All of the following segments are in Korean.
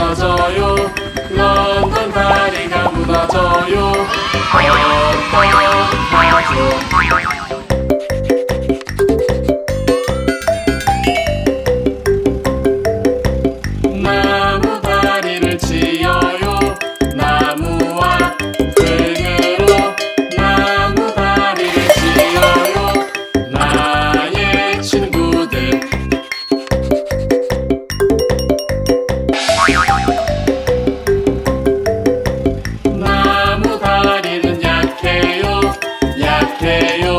무너져요. 런던 다리가 무너져요. 나무 다리를 지어요. 나무와 흙으로 나무 다리를 지어요. 나의 친구들. 나무 다리는 약해요. 약해요.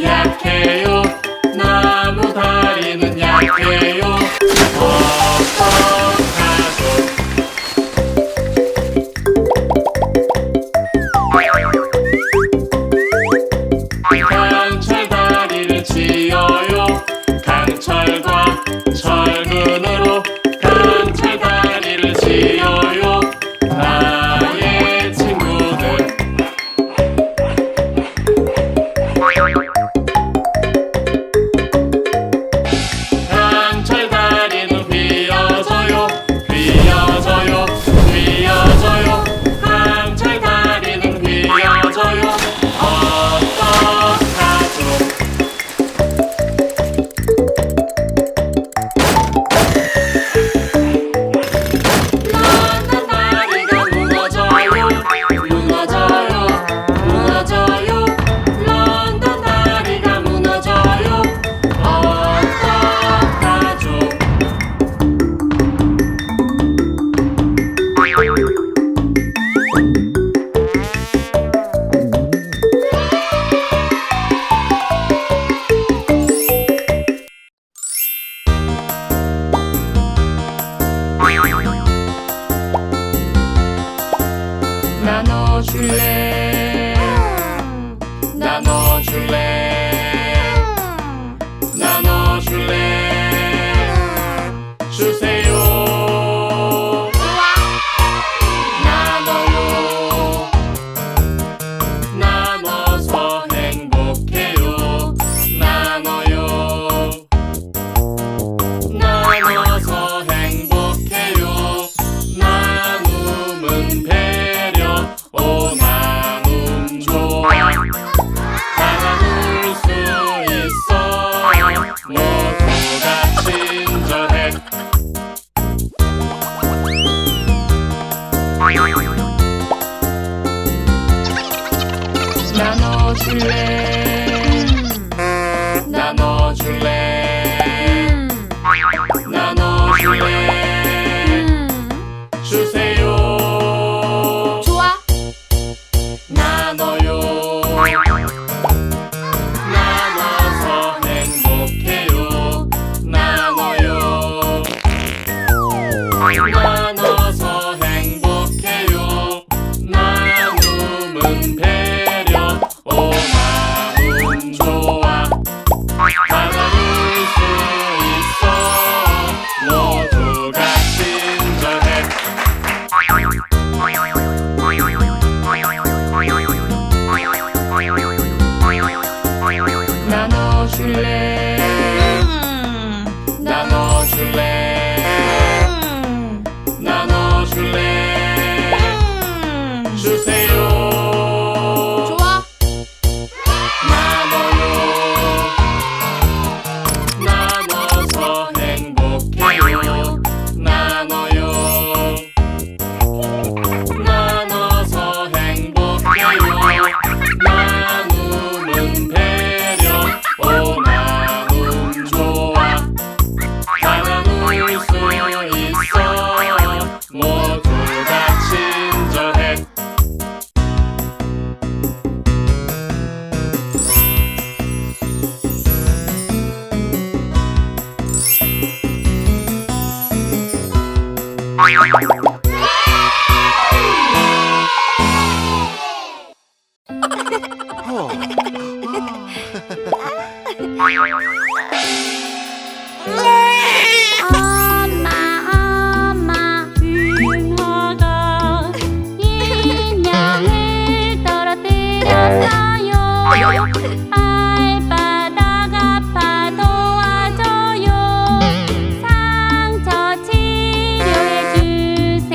약해요. 나무 다리는 약해요. 강철 다리를 지어요. 강철과 철근으로 강철 다리를 지어요. 나의 친구들. 강철 다리는 휘어져요. 휘어져요. 휘어져요. 강철 다리는 휘어져요. 어떡하죠? 런던 다리가 무너져요. 무너져요. 무너져요. 런던 다리가 무너져요. 어떡하죠? 나눠줄래? 나눠줄래? 나눠줄래? 주세요. 나눠요. 나눠서 행복해요. 나눠요. 나눠서 행복해요. 나눔은 배려. 오 나눔 좋아. 다 나눌 수 있어. 모두가 친절해. 나눠줄래? 나눠줄래? 나눠줄래? 주세요. 좋아. 나눠요. 나눠서 행복해요. 나눠요. 나눠서 행복해요. 나눔은 배려. 오 나눔 좋아. 다 나눌 수 있어. 모두가 친절해. 나눠줄래? 나눠줄래? 나눠줄래? 주세요. 좋아. 나눠요. 나눠서 행복해요. 나눠요. 나눠서 행복해요. 나눔은 배려. 오 나눔 좋아. 다 나눌 수 있어. 모두가 친절해. 엄마 빙하가 인형을 떨어뜨렸어요. 발바닥 아파 도와줘요. 상처 치료해 주세요.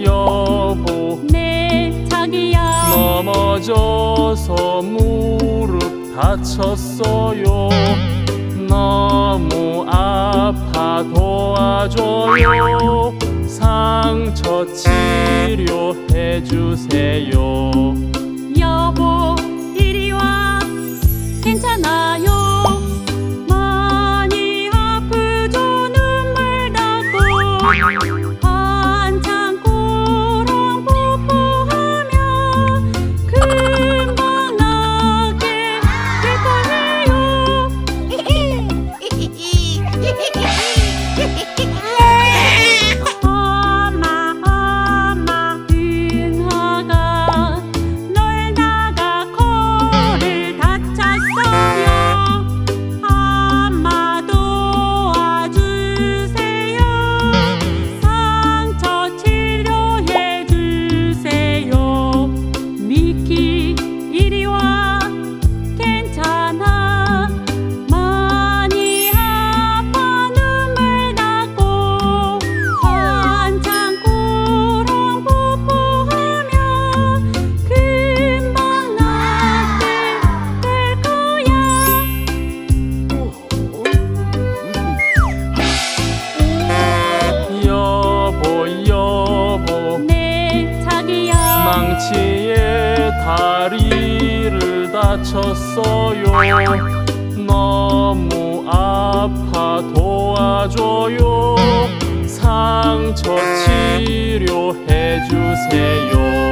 여보 네 자기야. 넘어져서 무릎 다쳤어요. 너무 아파 도와줘요. 상처 치료해 주세요. 여보 이리 와. 괜찮아요. 많이 아프죠. 눈물 닦고 한참 꼬랑 뽀뽀하면 금방 낫게 될 거예요. 엄마 은하가 놀다가 코를 다쳤어요. 엄마 도와주세요. 상처 치료해 주세요. 미키 이리 와. 괜찮아. 많이 아파 눈물 닦고 한참 꼬랑 뽀뽀하면 금방 낫게 될 거야. 여보 네 자기야. 망치에 다리를 다쳤어요. 너무 아파 도와줘요. 상처 치료해 주세요.